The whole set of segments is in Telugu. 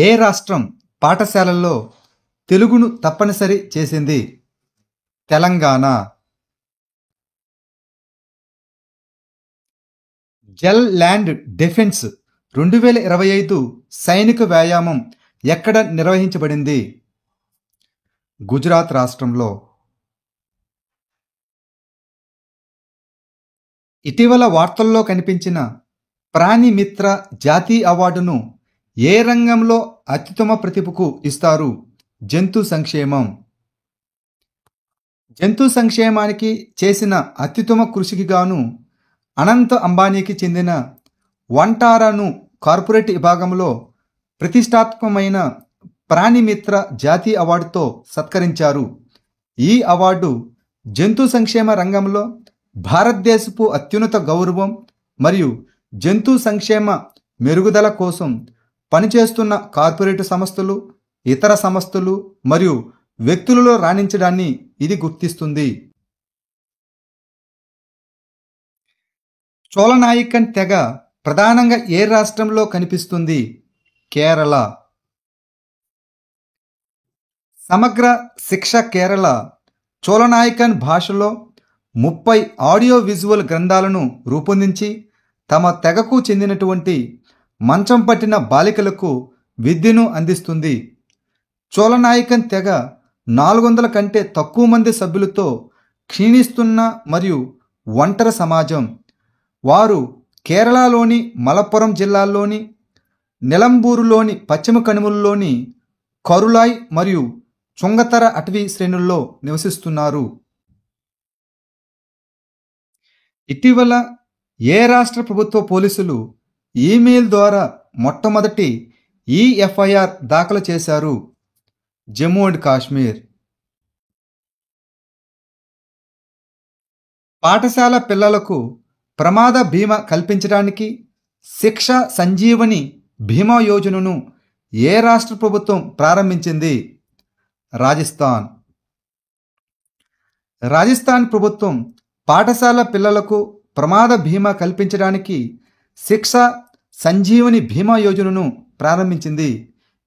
ఏ రాష్ట్రం పాఠశాలల్లో తెలుగును తప్పనిసరి చేసింది? తెలంగాణ. జల్ ల్యాండ్ డిఫెన్స్ 2025 సైనిక వ్యాయామం ఎక్కడ నిర్వహించబడింది? గుజరాత్ రాష్ట్రంలో. ఇటీవల వార్తల్లో కనిపించిన ప్రాణిమిత్ర జాతీయ అవార్డును ఏ రంగంలో అత్యుత్తమ ప్రతిభకు ఇస్తారు? జంతు సంక్షేమం. జంతు సంక్షేమానికి చేసిన అత్యుత్తమ కృషికి గాను అనంత్ అంబానీకి చెందిన వంటారాను కార్పొరేట్ విభాగంలో ప్రతిష్టాత్మకమైన ప్రాణిమిత్ర జాతీయ అవార్డుతో సత్కరించారు. ఈ అవార్డు జంతు సంక్షేమ రంగంలో భారతదేశపు అత్యున్నత గౌరవం మరియు జంతు సంక్షేమ మెరుగుదల కోసం పనిచేస్తున్న కార్పొరేట్ సంస్థలు, ఇతర సంస్థలు మరియు వ్యక్తులలో రాణించడాన్ని ఇది గుర్తిస్తుంది. చోళనాయికన్ తెగ ప్రధానంగా ఏ రాష్ట్రంలో కనిపిస్తుంది? కేరళ. సమగ్ర శిక్ష కేరళ చోళనాయికన్ భాషలో 30 ఆడియో విజువల్ గ్రంథాలను రూపొందించి తమ తెగకు చెందినటువంటి మంచం పట్టిన బాలికలకు విద్యను అందిస్తుంది. చోళనాయికన్ తెగ 400 కంటే తక్కువ మంది సభ్యులతో క్షీణిస్తున్న మరియు ఒంటరి సమాజం. వారు కేరళలోని మలప్పురం జిల్లాలోని నిలంబూరులోని పశ్చిమ కనుమలలోని కరులాయ్ మరియు చుంగతర అటవీ శ్రేణుల్లో నివసిస్తున్నారు. ఇటీవల ఏ రాష్ట్ర ప్రభుత్వ పోలీసులు ఈమెయిల్ ద్వారా మొట్టమొదటి ఎఫ్ఐఆర్ దాఖలు చేశారు? జమ్మూ అండ్ కాశ్మీర్. పాఠశాల పిల్లలకు ప్రమాద బీమా కల్పించడానికి శిక్ష సంజీవని బీమా యోజనను ఏ రాష్ట్ర ప్రభుత్వం ప్రారంభించింది? రాజస్థాన్. రాజస్థాన్ ప్రభుత్వం పాఠశాల పిల్లలకు ప్రమాద బీమా కల్పించడానికి శిక్ష సంజీవని బీమా యోజనను ప్రారంభించింది.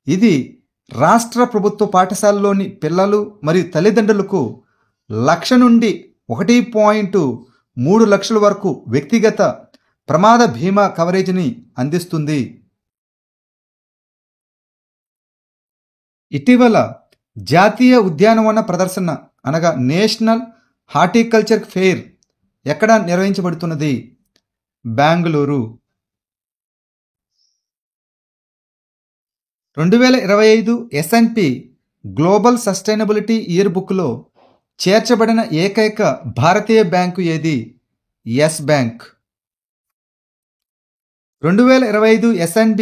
ఇది రాష్ట్ర ప్రభుత్వ పాఠశాలలోని పిల్లలు మరియు తల్లిదండ్రులకు 1,00,000 నుండి 1.3 లక్షల వరకు వ్యక్తిగత ప్రమాద బీమా కవరేజీని అందిస్తుంది. ఇటీవల జాతీయ ఉద్యానవన ప్రదర్శన అనగా నేషనల్ హార్టికల్చర్ ఫెయిర్ ఎక్కడ నిర్వహించబడుతున్నది? Bengaluru. 2025 S&P global sustainability year బుక్లో చేర్చబడిన ఏకైక భారతీయ బ్యాంకు ఏది? Yes Bank. 2025 S&P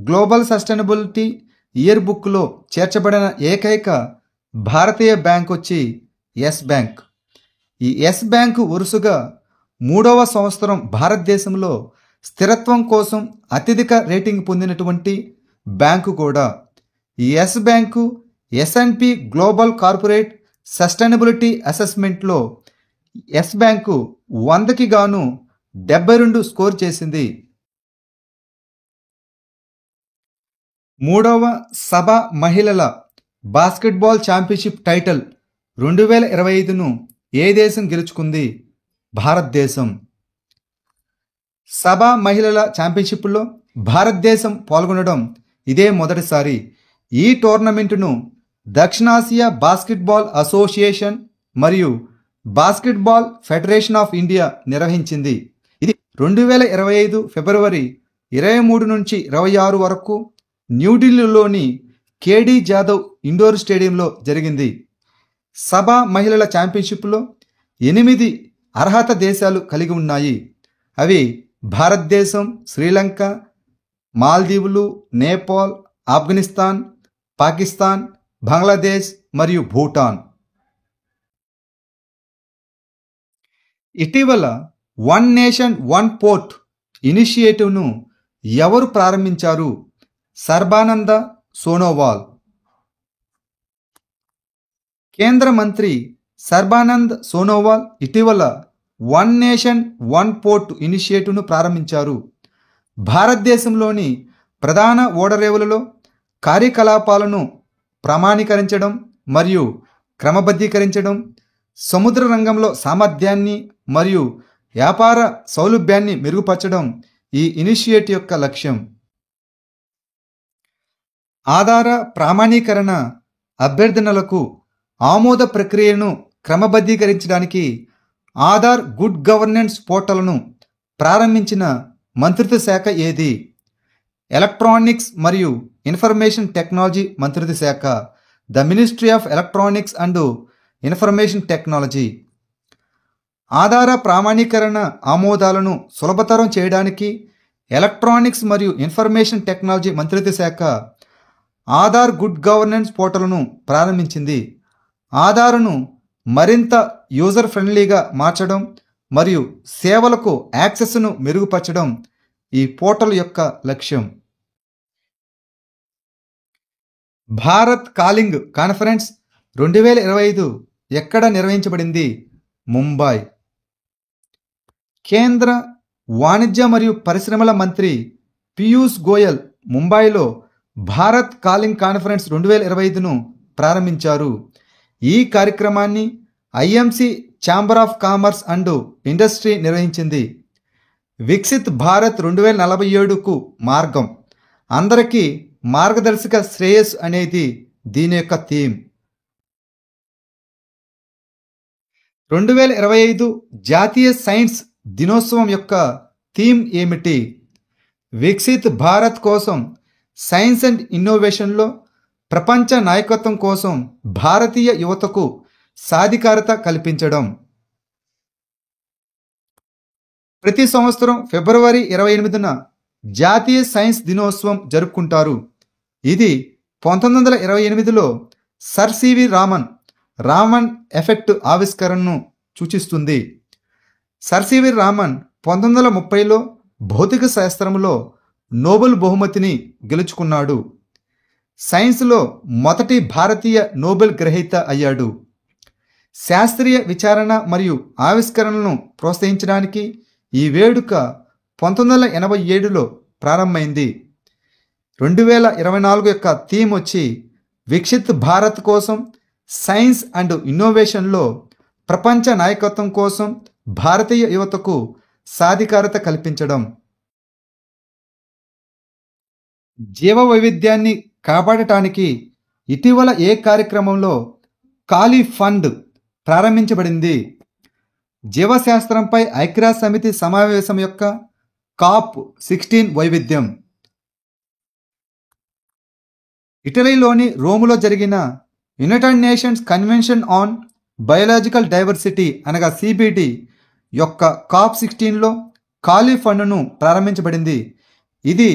global sustainability year బుక్లో చేర్చబడిన ఏకైక భారతీయ బ్యాంక్ వచ్చి ఎస్ బ్యాంక్. ఈ ఎస్ బ్యాంకు వరుసగా 3వ సంవత్సరం భారతదేశంలో స్థిరత్వం కోసం అత్యధిక రేటింగ్ పొందినటువంటి బ్యాంకు కూడా. ఈ Yes Bank S&P global corporate sustainability అసెస్మెంట్లో ఎస్ బ్యాంకు 100కి గాను 72 స్కోర్ చేసింది. 3వ సభ మహిళల బాస్కెట్బాల్ ఛాంపియన్షిప్ టైటిల్ 2025ను ఏ దేశం గెలుచుకుంది? భారతదేశం. సభ మహిళల ఛాంపియన్షిప్లో భారతదేశం పాల్గొనడం ఇదే మొదటిసారి. ఈ టోర్నమెంటును దక్షిణాసియా బాస్కెట్బాల్ అసోసియేషన్ మరియు బాస్కెట్బాల్ ఫెడరేషన్ ఆఫ్ ఇండియా నిర్వహించింది. ఇది 2025 ఫిబ్రవరి 23 నుంచి 26 వరకు న్యూఢిల్లీలోని కేడి జాదవ్ ఇండోర్ స్టేడియంలో జరిగింది. సభ మహిళల ఛాంపియన్షిప్లో 8 అర్హత దేశాలు కలిగి ఉన్నాయి. అవి భారతదేశం, శ్రీలంక, మాల్దీవులు, నేపాల్, ఆఫ్ఘనిస్తాన్, పాకిస్తాన్, బంగ్లాదేశ్ మరియు భూటాన్. ఇటీవల వన్ నేషన్ వన్ పోర్ట్ ఇనిషియేటివ్ను ఎవరు ప్రారంభించారు? సర్బానంద సోనోవాల్. కేంద్ర మంత్రి సర్బానంద్ సోనోవాల్ ఇటీవల వన్ నేషన్ వన్ పోర్ట్ ఇనిషియేటివ్ను ప్రారంభించారు. భారతదేశంలోని ప్రధాన ఓడరేవులలో కార్యకలాపాలను ప్రామాణీకరించడం మరియు క్రమబద్ధీకరించడం, సముద్ర రంగంలో సామర్థ్యాన్ని మరియు వ్యాపార సౌలభ్యాన్ని మెరుగుపరచడం ఈ ఇనిషియేటివ్ యొక్క లక్ష్యం. ఆధార ప్రామాణీకరణ అభ్యర్థనలకు ఆమోద ప్రక్రియను క్రమబద్ధీకరించడానికి ఆధార్ గుడ్ గవర్నెన్స్ పోర్టల్ను ప్రారంభించిన మంత్రిత్వ శాఖ ఏది? ఎలక్ట్రానిక్స్ మరియు ఇన్ఫర్మేషన్ టెక్నాలజీ మంత్రిత్వ శాఖ, the ministry of electronics and information technology. ఆధార ప్రామాణీకరణ ఆమోదాలను సులభతరం చేయడానికి ఎలక్ట్రానిక్స్ మరియు ఇన్ఫర్మేషన్ టెక్నాలజీ మంత్రిత్వ శాఖ ఆధార్ గుడ్ గవర్నెన్స్ పోర్టల్ను ప్రారంభించింది. ఆధార్ను మరింత యూజర్ ఫ్రెండ్లీగా మార్చడం మరియు సేవలకు యాక్సెస్ను మెరుగుపరచడం ఈ పోర్టల్ యొక్క లక్ష్యం. భారత్ కాలింగ్ కాన్ఫరెన్స్ 2025 ఎక్కడ నిర్వహించబడింది? ముంబై. కేంద్ర వాణిజ్య మరియు పరిశ్రమల మంత్రి పీయూష్ గోయల్ ముంబైలో భారత్ కాలింగ్ కాన్ఫరెన్స్ 2025ను ప్రారంభించారు. ఈ కార్యక్రమాన్ని IMC chamber of commerce and industry నిర్వహించింది. వికసిత్ భారత్ 2047కు మార్గం, అందరికీ మార్గదర్శక శ్రేయస్ అనేది దీని యొక్క థీమ్. 2025 జాతీయ సైన్స్ దినోత్సవం యొక్క థీమ్ ఏమిటి? వికసిత్ భారత్ కోసం సైన్స్ అండ్ ఇన్నోవేషన్లో ప్రపంచ నాయకత్వం కోసం భారతీయ యువతకు సాధికారత కల్పించడం. ప్రతి సంవత్సరం ఫిబ్రవరి 28న జాతీయ సైన్స్ దినోత్సవం జరుపుకుంటారు. ఇది 1928లో సర్ సివి రామన్ ఎఫెక్ట్ ఆవిష్కరణను సూచిస్తుంది. సర్ సివి రామన్ 1930లో భౌతిక శాస్త్రంలో నోబెల్ బహుమతిని గెలుచుకున్నాడు. సైన్స్లో మొదటి భారతీయ నోబెల్ గ్రహీత అయ్యాడు. శాస్త్రీయ విచారణ మరియు ఆవిష్కరణలను ప్రోత్సహించడానికి ఈ వేడుక 1987లో ప్రారంభమైంది. 2024 యొక్క థీమ్ వచ్చి వికసిత్ భారత్ కోసం సైన్స్ అండ్ ఇన్నోవేషన్లో ప్రపంచ నాయకత్వం కోసం భారతీయ యువతకు సాధికారత కల్పించడం. జీవ వైవిధ్యాన్ని కాపాడటానికి ఇటీవల ఏ కార్యక్రమంలో కాలి ఫండ్ ప్రారంభించబడింది? జీవశాస్త్రంపై ఐక్యరాజ్య సమితి సమావేశం యొక్క COP16 వైవిధ్యం. ఇటలీలోని రోములో జరిగిన United nations convention on biological diversity అనగా CBD యొక్క COP16లో కాలి ఫండ్ను ప్రారంభించబడింది. ఇది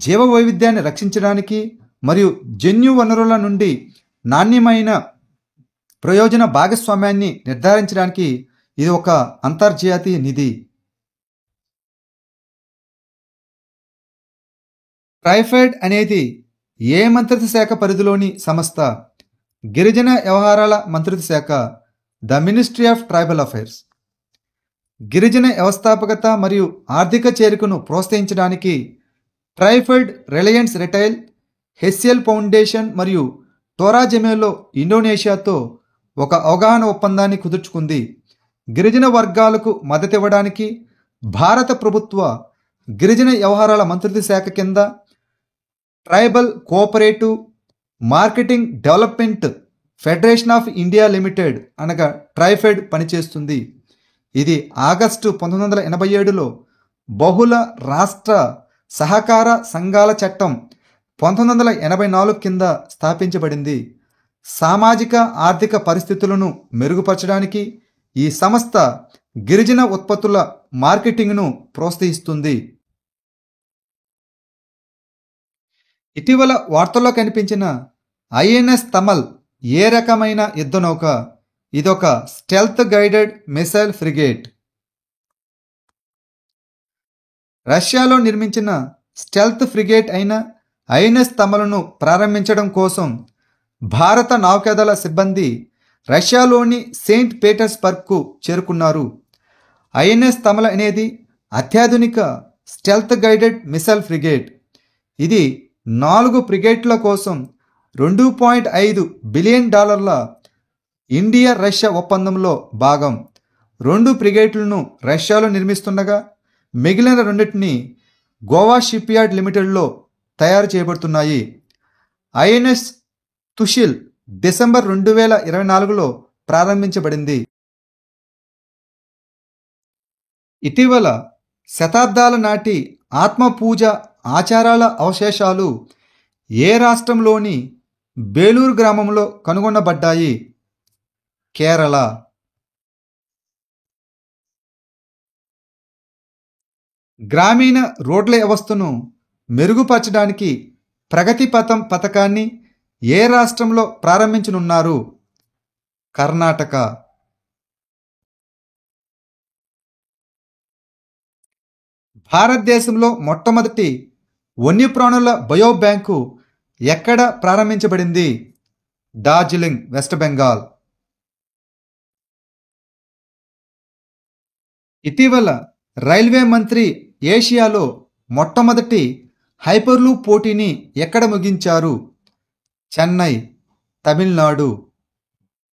జీవ వైవిధ్యాన్ని రక్షించడానికి మరియు జన్యు వనరుల నుండి నాణ్యమైన ప్రయోజన భాగస్వామ్యాన్ని నిర్ధారించడానికి ఇది ఒక అంతర్జాతీయ నిధి. ట్రైఫెడ్ అనేది ఏ మంత్రిత్వ శాఖ పరిధిలోని సంస్థ? గిరిజన వ్యవహారాల మంత్రిత్వ శాఖ, the ministry of tribal affairs. గిరిజన వ్యవస్థాపకత మరియు ఆర్థిక చేరికను ప్రోత్సహించడానికి TRIFED Reliance retail, HCl foundation మరియు టోరాజెమేలో ఇండోనేషియాతో ఒక అవగాహన ఒప్పందాన్ని కుదుర్చుకుంది. గిరిజన వర్గాలకు మద్దతివ్వడానికి భారత ప్రభుత్వ గిరిజన వ్యవహారాల మంత్రిత్వ శాఖ కింద tribal cooperative marketing development federation of India limited అనగా ట్రైఫెడ్ పనిచేస్తుంది. ఇది ఆగస్టు 1987లో బహుళ రాష్ట్ర సహకార సంఘాల చట్టం 1984 కింద స్థాపించబడింది. సామాజిక ఆర్థిక పరిస్థితులను మెరుగుపరచడానికి ఈ సంస్థ గిరిజన ఉత్పత్తుల మార్కెటింగ్ను ప్రోత్సహిస్తుంది. ఇటీవల వార్తల్లో కనిపించిన INS తమల్ ఏ రకమైన యుద్ధనౌక? ఇదొక స్టెల్త్ గైడెడ్ మిసైల్ ఫ్రిగేట్. రష్యాలో నిర్మించిన స్టెల్త్ ఫ్రిగేట్ అయిన INS తమలను ప్రారంభించడం కోసం భారత నౌకాదళ సిబ్బంది రష్యాలోని సెయింట్ పీటర్స్బర్గ్కు చేరుకున్నారు. INS తమల అనేది అత్యాధునిక స్టెల్త్ గైడెడ్ మిసైల్ ఫ్రిగేట్. ఇది 4 ఫ్రిగేట్ల కోసం $2.5 బిలియన్ ఇండియా రష్యా ఒప్పందంలో భాగం. 2 ఫ్రిగేట్లను రష్యాలో నిర్మిస్తుండగా మిగిలిన రెండింటిని గోవా షిప్యార్డ్ లిమిటెడ్లో తయారు చేయబడుతున్నాయి. ఐఎన్ఎస్ తుషిల్ డిసెంబర్ 2024లో ప్రారంభించబడింది. ఇటీవల శతాబ్దాల నాటి ఆత్మపూజ ఆచారాల అవశేషాలు ఏ రాష్ట్రంలోని బేలూరు గ్రామంలో కనుగొనబడ్డాయి? కేరళ. గ్రామీణ రోడ్ల వ్యవస్థను మెరుగుపరచడానికి ప్రగతి పథం పథకాన్ని ఏ రాష్ట్రంలో ప్రారంభించనున్నారు? కర్ణాటక. భారతదేశంలో మొట్టమొదటి వన్యప్రాణుల బయోబ్యాంకు ఎక్కడ ప్రారంభించబడింది? డార్జిలింగ్, వెస్ట్ బెంగాల్. ఇటీవల రైల్వే మంత్రి ఏషియాలో మొట్టమొదటి హైపర్లూప్ పోటీని ఎక్కడ ముగించారు? చెన్నై, తమిళనాడు.